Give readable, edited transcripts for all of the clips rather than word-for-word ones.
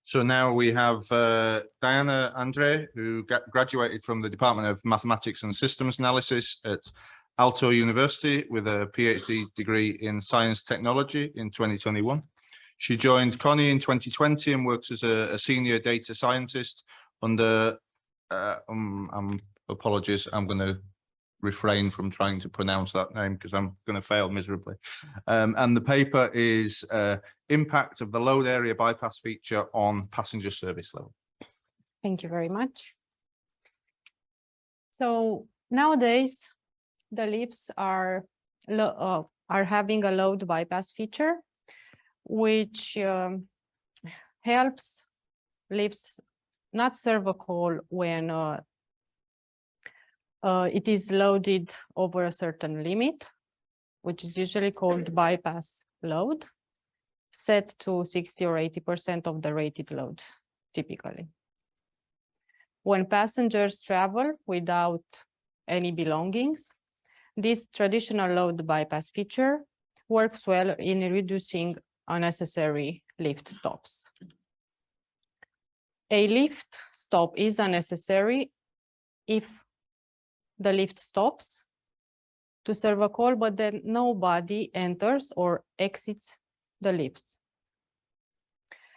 So now we have Diana Andrei, who graduated from the Department of Mathematics and Systems Analysis at Aalto University with a PhD degree in Science Technology in 2021. She joined Connie in 2020 and works as a senior data scientist under, apologies, I'm going to refrain from trying to pronounce that name because I'm going to fail miserably. And the paper is Impact of the Load Area Bypass Feature on Passenger Service Level. Thank you very much. So nowadays, the lifts are having a load bypass feature, which helps lifts not serve a call when it is loaded over a certain limit, which is usually called bypass load, set to 60 or 80% of the rated load, typically. When passengers travel without any belongings, this traditional load bypass feature works well in reducing unnecessary lift stops. A lift stop is unnecessary if the lift stops to serve a call, but then nobody enters or exits the lifts.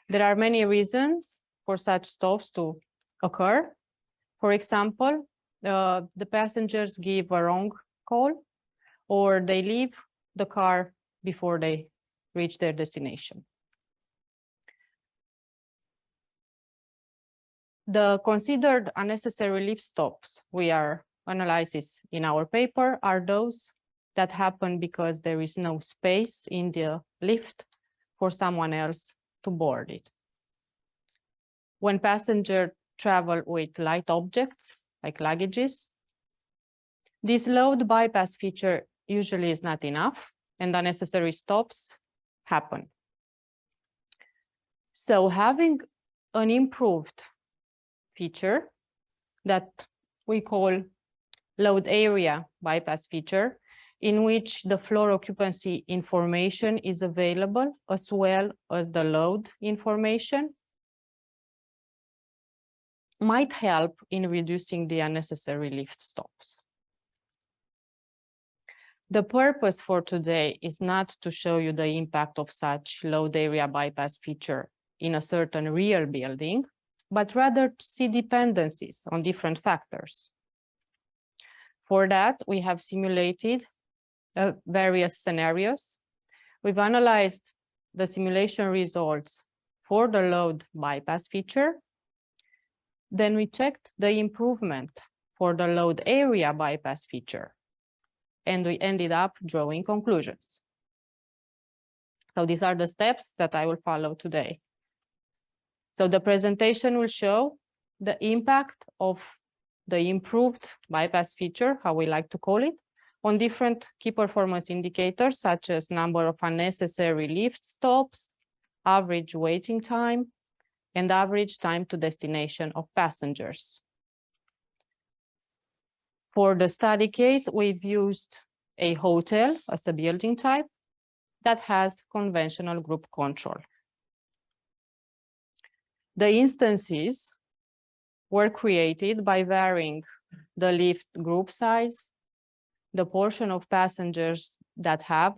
There are many reasons for such stops to occur. For example, the passengers give a wrong call, or they leave the car before they reach their destination. The considered unnecessary lift stops we are analysis in our paper are those that happen because there is no space in the lift for someone else to board it. When passengers travel with light objects like luggages, this load bypass feature usually is not enough and unnecessary stops happen. So having an improved feature that we call load area bypass feature, in which the floor occupancy information is available as well as the load information, might help in reducing the unnecessary lift stops. The purpose for today is not to show you the impact of such load area bypass feature in a certain real building, but rather to see dependencies on different factors. For that, we have simulated various scenarios. We've analyzed the simulation results for the load bypass feature. Then we checked the improvement for the load area bypass feature, and we ended up drawing conclusions. So these are the steps that I will follow today. So the presentation will show the impact of the improved bypass feature, how we like to call it, on different key performance indicators, such as number of unnecessary lift stops, average waiting time, and average time to destination of passengers. For the study case, we've used a hotel as a building type that has conventional group control. The instances were created by varying the lift group size, the portion of passengers that have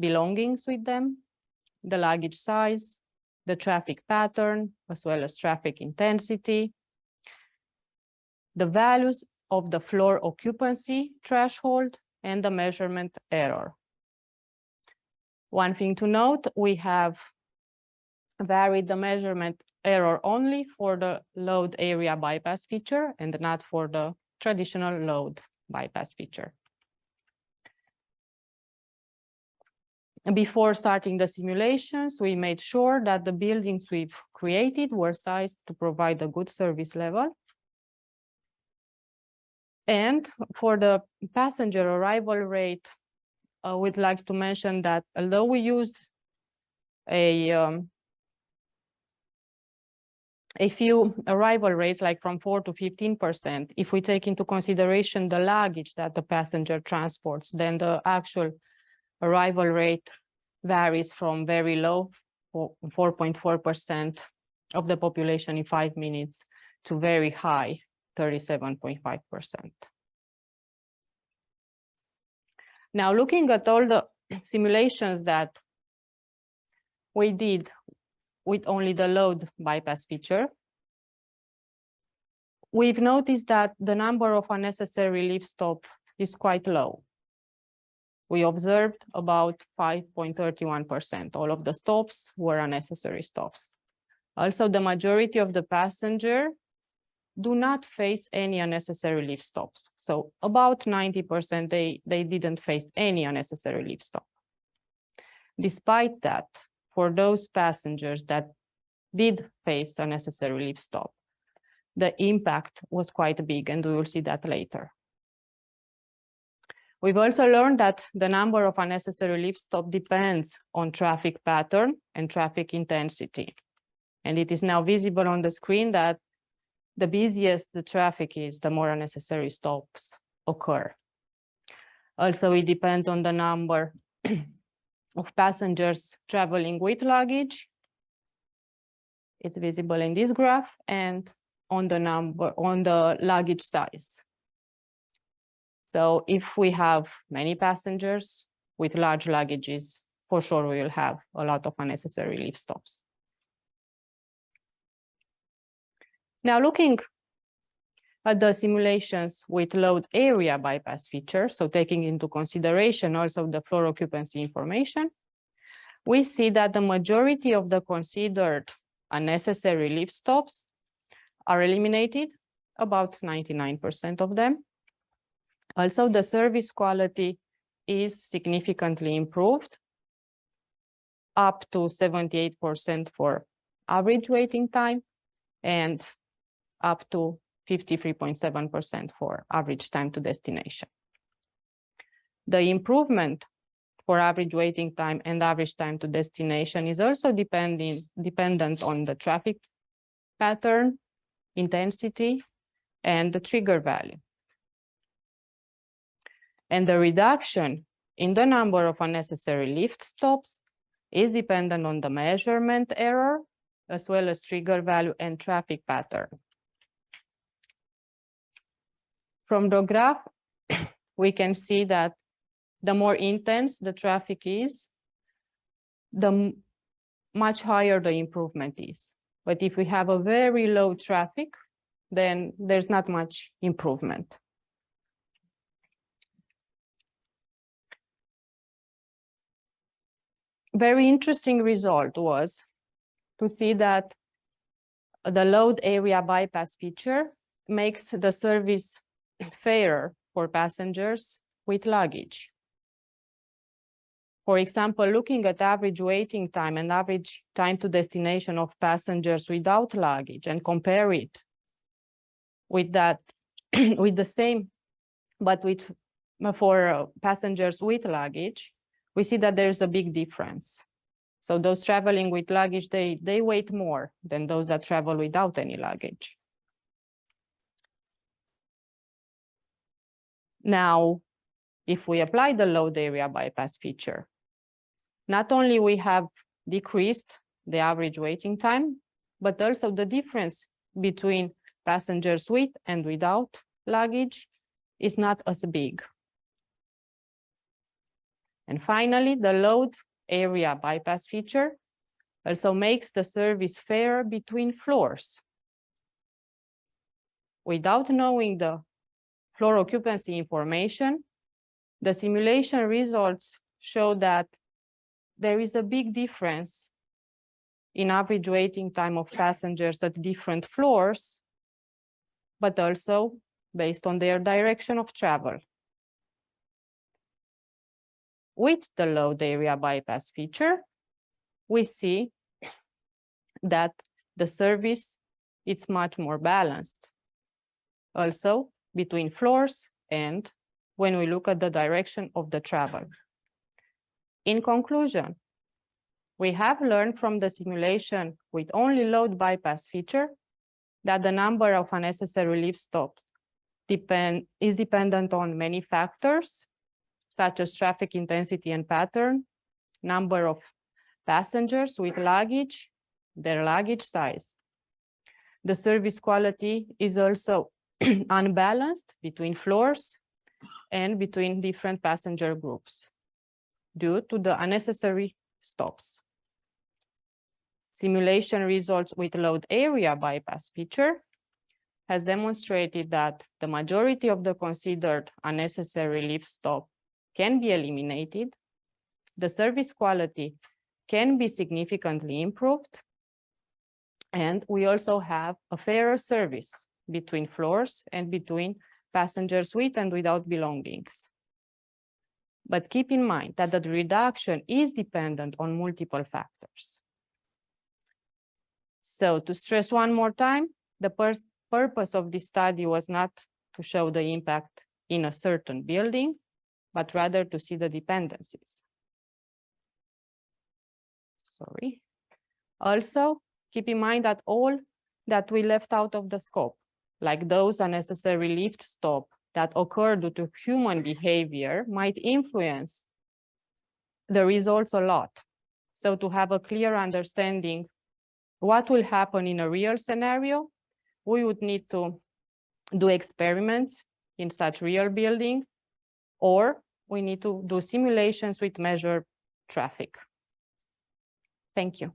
belongings with them, the luggage size, the traffic pattern, as well as traffic intensity, the values of the floor occupancy threshold, and the measurement error. One thing to note, we have varied the measurement error only for the load area bypass feature and not for the traditional load bypass feature. Before starting the simulations, we made sure that the buildings we've created were sized to provide a good service level. And for the passenger arrival rate, we'd like to mention that although we used a few arrival rates, like from 4 to 15%, if we take into consideration the luggage that the passenger transports, then the actual arrival rate varies from very low, 4.4%, of the population in 5 minutes to very high, 37.5%. Now, looking at all the simulations that we did with only the load bypass feature, we've noticed that the number of unnecessary lift stops is quite low. We observed about 5.31%. All of the stops were unnecessary stops. Also, the majority of the passengers do not face any unnecessary lift stops. So about 90%, they didn't face any unnecessary lift stop. Despite that, for those passengers that did face unnecessary lift stop, the impact was quite big, and we will see that later. We've also learned that the number of unnecessary lift stop depends on traffic pattern and traffic intensity. And it is now visible on the screen that the busiest the traffic is, the more unnecessary stops occur. Also, it depends on the number of passengers traveling with luggage. It's visible in this graph, and on the luggage size. So if we have many passengers with large luggages, for sure we will have a lot of unnecessary lift stops. Now, looking at the simulations with load area bypass feature, so taking into consideration also the floor occupancy information, we see that the majority of the considered unnecessary lift stops are eliminated, about 99% of them. Also, the service quality is significantly improved, up to 78% for average waiting time and up to 53.7% for average time to destination. The improvement for average waiting time and average time to destination is also dependent on the traffic pattern, intensity, and the trigger value. And the reduction in the number of unnecessary lift stops is dependent on the measurement error, as well as trigger value and traffic pattern. From the graph, we can see that the more intense the traffic is, the much higher the improvement is. But if we have a very low traffic, then there's not much improvement. Very interesting result was to see that the load area bypass feature makes the service fairer for passengers with luggage. For example, looking at average waiting time and average time to destination of passengers without luggage and compare it with that, with the same, but for passengers with luggage, we see that there's a big difference. So those traveling with luggage, they wait more than those that travel without any luggage. Now, if we apply the load area bypass feature, not only we have decreased the average waiting time, but also the difference between passengers with and without luggage is not as big. And finally, the load area bypass feature also makes the service fairer between floors. Without knowing the floor occupancy information, the simulation results show that there is a big difference in average waiting time of passengers at different floors, but also based on their direction of travel. With the load area bypass feature, we see that the service is much more balanced. Also between floors and when we look at the direction of the travel. In conclusion, we have learned from the simulation with only load bypass feature that the number of unnecessary lift stops is dependent on many factors, such as traffic intensity and pattern, number of passengers with luggage, their luggage size. The service quality is also unbalanced between floors and between different passenger groups due to the unnecessary stops. Simulation results with load area bypass feature has demonstrated that the majority of the considered unnecessary lift stop can be eliminated. The service quality can be significantly improved. And we also have a fairer service between floors and between passengers with and without belongings. But keep in mind that the reduction is dependent on multiple factors. So to stress one more time, the purpose of this study was not to show the impact in a certain building, but rather to see the dependencies. Sorry. Also, keep in mind that all that we left out of the scope, like those unnecessary lift stop that occur due to human behavior, might influence the results a lot. So to have a clear understanding what will happen in a real scenario, we would need to do experiments in such real building, or we need to do simulations with measured traffic. Thank you.